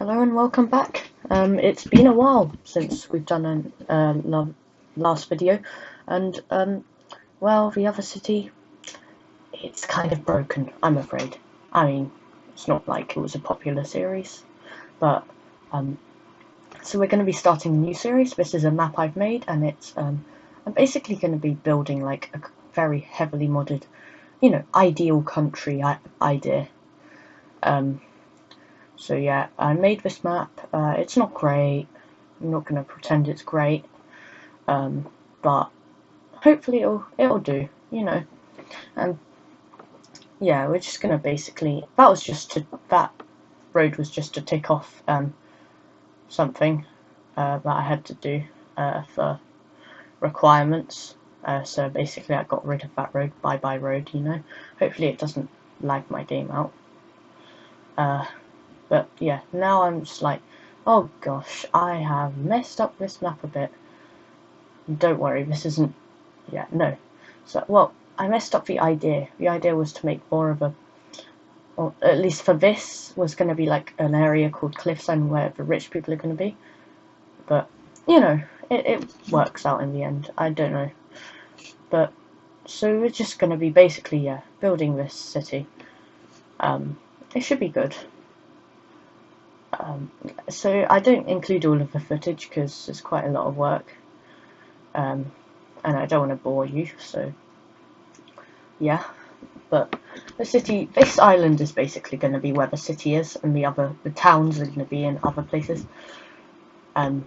Hello and welcome back. It's been a while since we've done a last video, and well, the other city, it's kind of broken, I'm afraid. I mean, it's not like it was a popular series, but um, so we're going to be starting a new series. This is a map I've made, and I'm basically going to be building like a very heavily modded, ideal country idea. So yeah, I made this map. It's not great. I'm not going to pretend it's great, but hopefully it'll do. And yeah, we're just going to basically that road was just to tick off something that I had to do for requirements. So basically, I got rid of that road. Bye bye road. Hopefully it doesn't lag my game out. But yeah, now I'm just like, oh gosh, I have messed up this map a bit. Don't worry, this isn't... yeah, no. So, well, I messed up the idea. The idea was to make more of a... or at least for this, was going to be like an area called Cliffside where the rich people are going to be. But, it works out in the end. I don't know. But, so we're just going to be basically, yeah, building this city. It should be good. So I don't include all of the footage because it's quite a lot of work, and I don't want to bore you, so yeah. But this island is basically going to be where the city is, and the towns are going to be in other places. And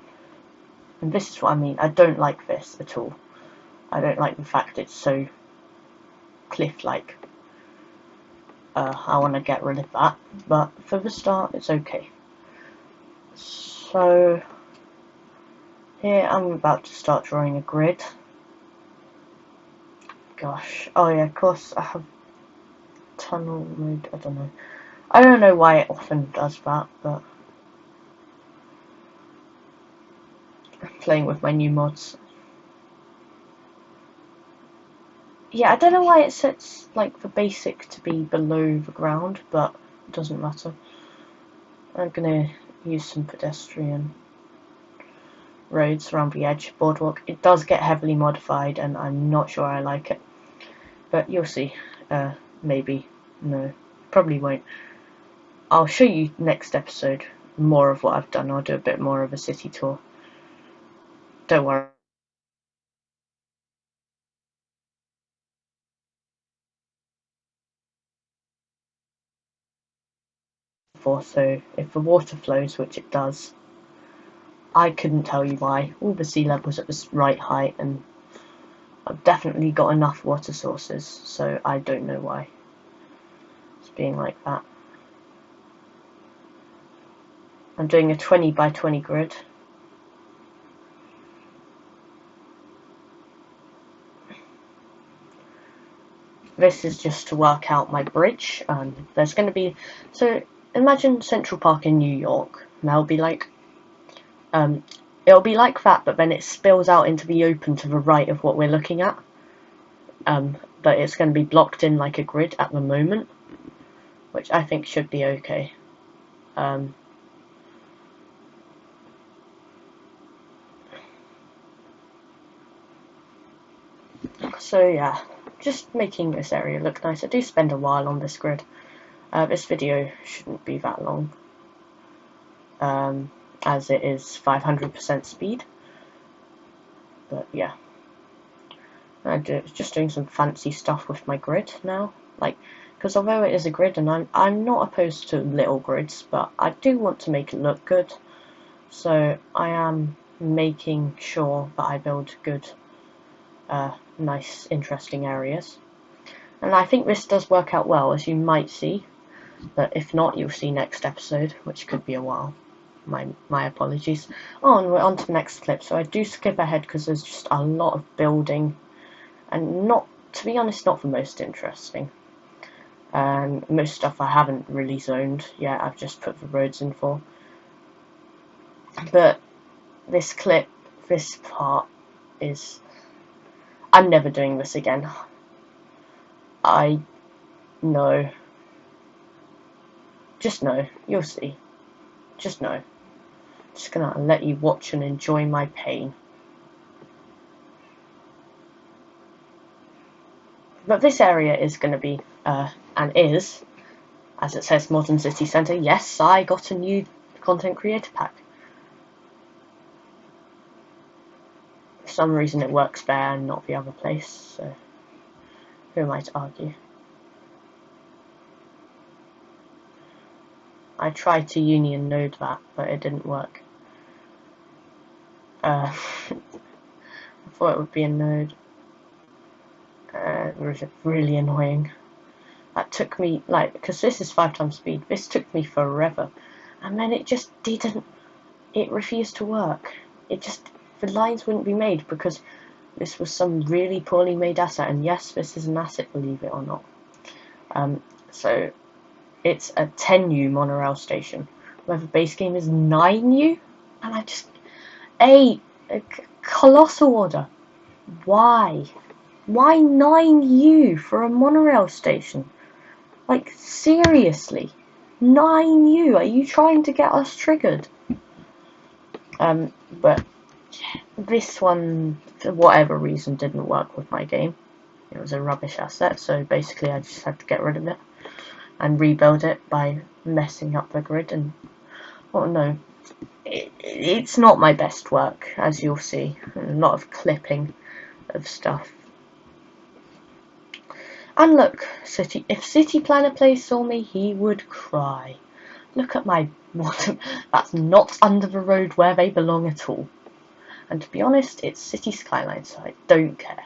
this is what I mean. I don't like this at all. I don't like the fact it's so cliff-like. I want to get rid of that, but for the start, it's okay. So here I'm about to start drawing a grid. Gosh, oh yeah, of course I have tunnel mode. I don't know why it often does that, but I'm playing with my new mods. Yeah, I don't know why it sets like the basic to be below the ground, but it doesn't matter. I'm gonna use some pedestrian roads around the edge, boardwalk. It does get heavily modified, and I'm not sure I like it, but you'll see. Maybe, no, probably won't. I'll show you next episode more of what I've done. I'll do a bit more of a city tour. Don't worry. So if the water flows, which it does, I couldn't tell you why. All the sea levels at the right height, and I've definitely got enough water sources, so I don't know why it's being like that. I'm doing a 20 by 20 grid. This is just to work out my bridge. There's going to be... so imagine Central Park in New York. And that'll be like... it'll be like that, but then it spills out into the open to the right of what we're looking at. But it's going to be blocked in like a grid at the moment, which I think should be okay. So yeah, just making this area look nice. I do spend a while on this grid. This video shouldn't be that long, as it is 500% speed. But yeah, I'm just doing some fancy stuff with my grid now. Because although it is a grid, and I'm not opposed to little grids, but I do want to make it look good. So I am making sure that I build good, nice, interesting areas. And I think this does work out well, as you might see. But if not, you'll see next episode, which could be a while. My apologies. Oh, and we're on to the next clip. So I do skip ahead because there's just a lot of building, and to be honest, not the most interesting. And most stuff I haven't really zoned yet. I've just put the roads in for. But this clip, this part is... I'm never doing this again. I know. Just know. You'll see. Just know. Just gonna let you watch and enjoy my pain. But this area is gonna be, and is, as it says, Modern City Centre. Yes, I got a new content creator pack. For some reason it works there and not the other place, so who am I to argue? I tried to union node that, but it didn't work. I thought it would be a node. It was really annoying. That took me, like, because this is 5 times speed, this took me forever. And then it just didn't, it refused to work. It just, the lines wouldn't be made because this was some really poorly made asset. And yes, this is an asset, believe it or not. So it's a 10U monorail station, where the base game is 9U. And I just, a colossal order. Why? Why 9U for a monorail station? Like, seriously? 9U? Are you trying to get us triggered? But this one, for whatever reason, didn't work with my game. It was a rubbish asset, so basically I just had to get rid of it and rebuild it by messing up the grid. And, oh no, it's not my best work, as you'll see. A lot of clipping of stuff. And look, if City Planner Play saw me, he would cry. Look at my bottom. That's not under the road where they belong at all. And to be honest, it's City Skylines, so I don't care.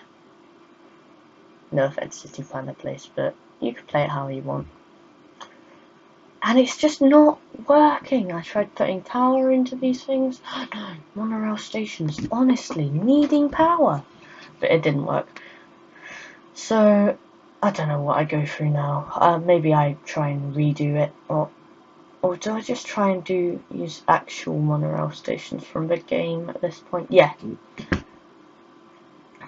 No offense, City Planner Place, but you can play it how you want. And it's just not working. I tried putting power into these things. No, monorail stations, honestly, needing power. But it didn't work. So, I don't know what I go through now. Maybe I try and redo it, or do I just try and use actual monorail stations from the game at this point? Yeah.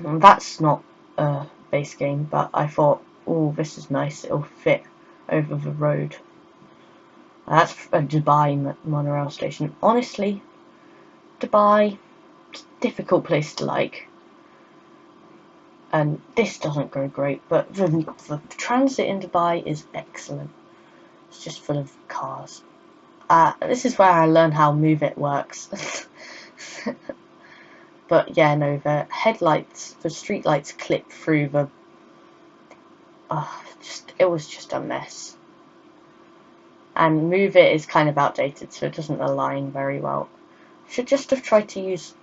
That's not a base game, but I thought, oh, this is nice. It'll fit over the road. That's a Dubai monorail station. Honestly, Dubai, it's a difficult place to like. And this doesn't go great, but the transit in Dubai is excellent. It's just full of cars. This is where I learned how Move It works. But yeah, no, the headlights, the street lights clip through the... it was just a mess. And Move It is kind of outdated, so it doesn't align very well. Should just have tried to use...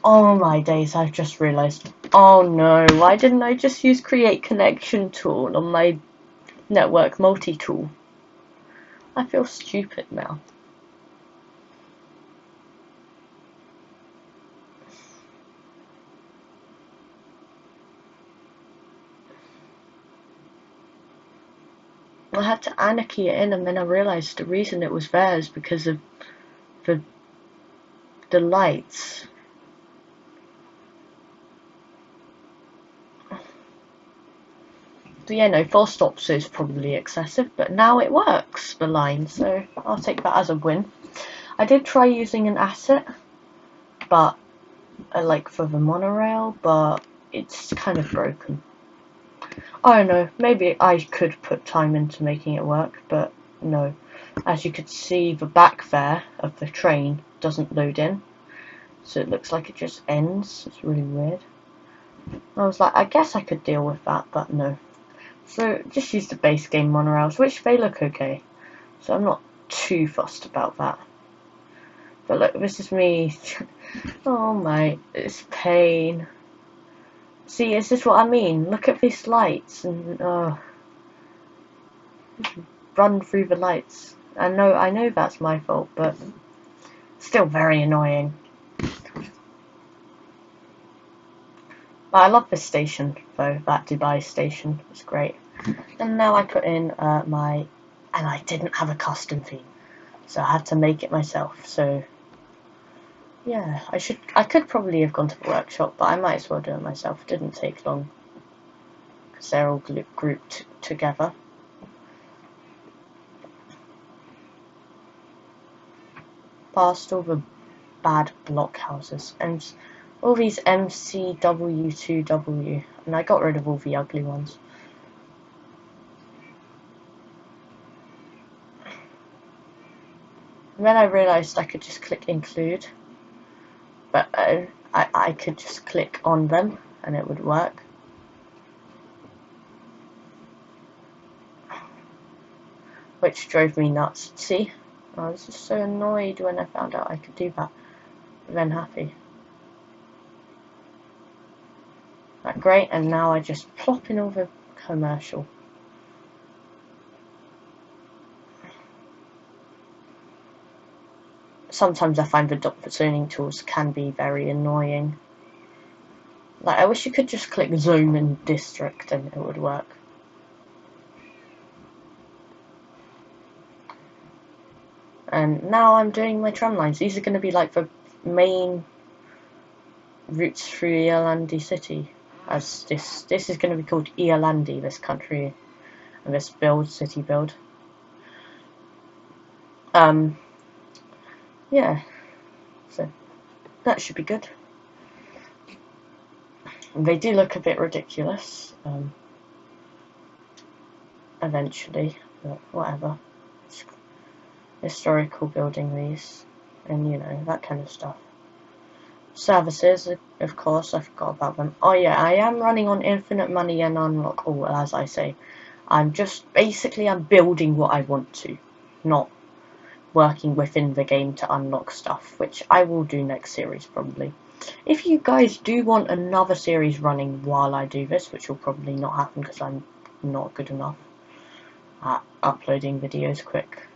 Oh my days, I've just realised. Oh no, why didn't I just use Create Connection tool on my network multi-tool? I feel stupid now. I had to anarchy it in, and then I realised the reason it was there is because of the lights. So yeah, no, 4 stops is probably excessive, but now it works, the line, so I'll take that as a win. I did try using an asset, but like for the monorail, but it's kind of broken. I don't know, maybe I could put time into making it work, but no. As you could see, the back there of the train doesn't load in, so it looks like it just ends. It's really weird. I was like, I guess I could deal with that, but no. So just use the base game monorails, which they look okay. So I'm not too fussed about that. But look, this is me. Oh my, it's pain. See, is this what I mean? Look at these lights and run through the lights. I know that's my fault, but still very annoying. But I love this station, though, that Dubai station. It's great. And now I put in and I didn't have a custom theme, so I had to make it myself. So yeah, I could probably have gone to the workshop, but I might as well do it myself. It didn't take long because they're all grouped together. past all the bad blockhouses and all these MCW2W, and I got rid of all the ugly ones. And then I realised I could just click include, but I could just click on them and it would work. Which drove me nuts. See? I was just so annoyed when I found out I could do that. Then happy. Right, great, and now I just plop in all the commercial. Sometimes I find the dot zoning tools can be very annoying. Like, I wish you could just click zone and district and it would work. And now I'm doing my tram lines. These are going to be like the main routes through Eolandi city. As this is going to be called Eolandi, this country and this city build. Yeah, so that should be good. They do look a bit ridiculous, eventually, but whatever. It's historical building these, and you know, that kind of stuff. Services, of course, I forgot about them. Oh yeah, I am running on infinite money and unlock all, as I say. I'm building what I want to, not working within the game to unlock stuff, which I will do next series probably. If you guys do want another series running while I do this, which will probably not happen because I'm not good enough at uploading videos quick,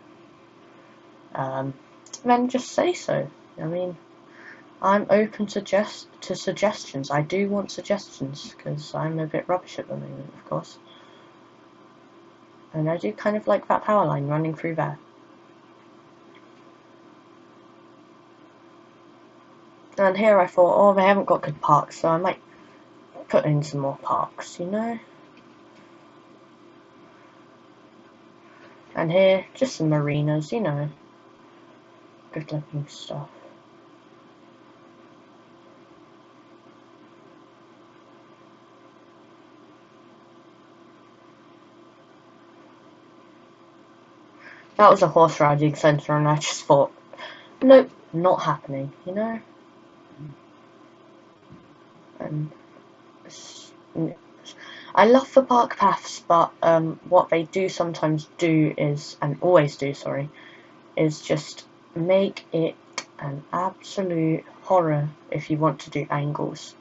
then just say so. I mean, I'm open to suggestions. I do want suggestions because I'm a bit rubbish at the moment, of course. And I do kind of like that power line running through there. And here I thought, oh, they haven't got good parks, so I might put in some more parks, you know? And here, just some marinas, you know. Good looking stuff. That was a horse riding centre, and I just thought, nope, not happening, you know? And I love the park paths, but what they do sometimes do is, and always do, sorry, is just make it an absolute horror if you want to do angles.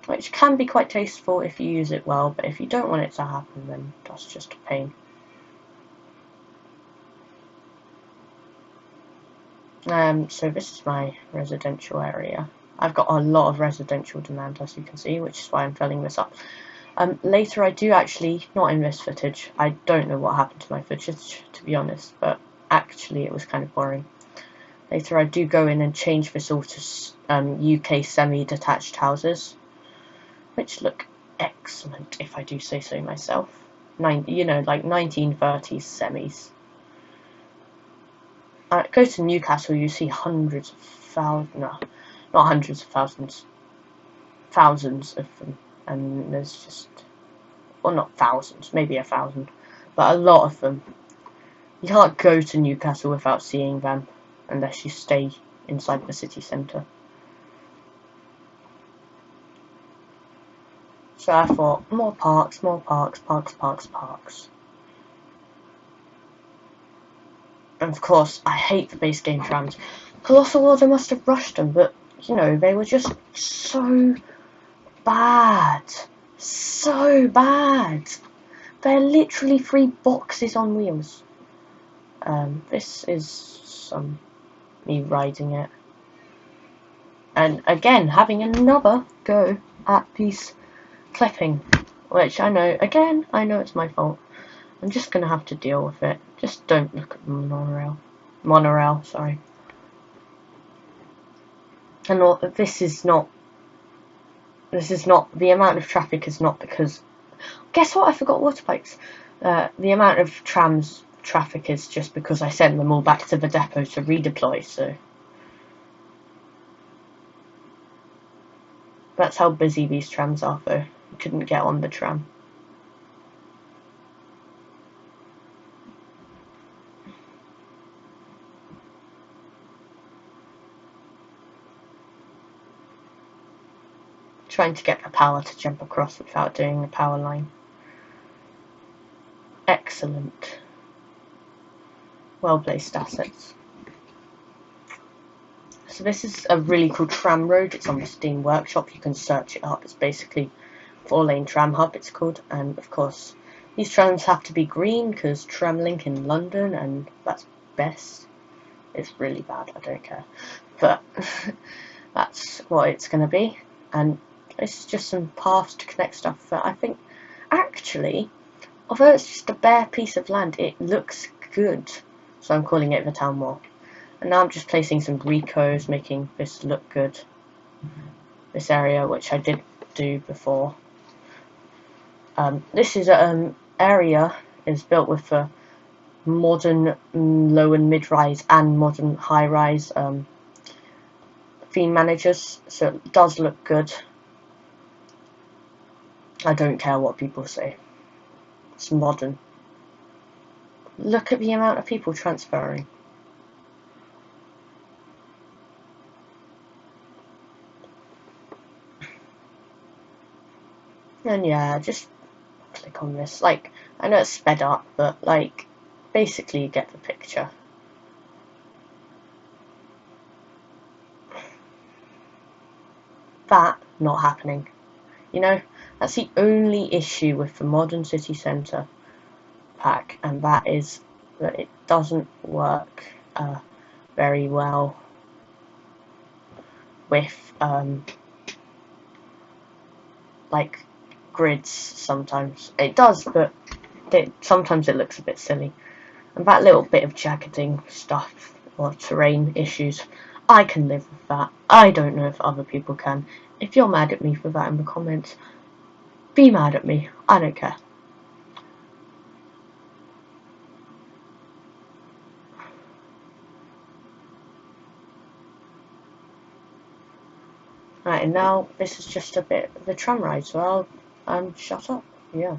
Which can be quite tasteful if you use it well, but if you don't want it to happen, then that's just a pain. So this is my residential area. I've got a lot of residential demand, as you can see, which is why I'm filling this up. Later I do actually, not in this footage, I don't know what happened to my footage, to be honest, but actually it was kind of boring. Later I do go in and change this all to UK semi-detached houses, which look excellent, if I do say so myself. You know, like 1930s semis. Go to Newcastle, you see hundreds of thousands, no, not hundreds of thousands, thousands of them, and there's just, well, not thousands, maybe 1,000, but a lot of them. You can't go to Newcastle without seeing them, unless you stay inside the city centre. So I thought, more parks, parks. And of course, I hate the base game trams. Colossal War, they must have rushed them, but, you know, they were just so bad. So bad. They're literally 3 boxes on wheels. This is me riding it. And again, having another go at these clipping, which I know it's my fault. I'm just going to have to deal with it. Just don't look at the monorail. Sorry. And this is not, the amount of traffic is not because, guess what, I forgot water bikes. The amount of trams traffic is just because I sent them all back to the depot to redeploy, so that's how busy these trams are though. I couldn't get on the tram. Trying to get the power to jump across without doing the power line. Excellent. Well placed assets. So this is a really cool tram road. It's on the Steam Workshop. You can search it up. It's basically 4-lane tram hub, it's called. And of course, these trams have to be green because Tramlink in London, and that's best. It's really bad, I don't care. But that's what it's going to be. And it's just some paths to connect stuff that I think, actually, although it's just a bare piece of land, it looks good. So I'm calling it the town wall. And now I'm just placing some recos, making this look good. This area, which I did do before. This is area is built with a modern low and mid-rise and modern high-rise theme managers, so it does look good. I don't care what people say. It's modern. Look at the amount of people transferring. And yeah, just click on this. Like, I know it's sped up, but like, basically you get the picture. That not happening. You know, that's the only issue with the modern city centre pack, and that is that it doesn't work very well with like grids. Sometimes it does, but sometimes it looks a bit silly. And that little bit of jaggeding stuff or terrain issues, I can live with that. I don't know if other people can. If you're mad at me for that in the comments, be mad at me. I don't care. Right, and now this is just a bit of the tram ride, so I'll shut up. Yeah.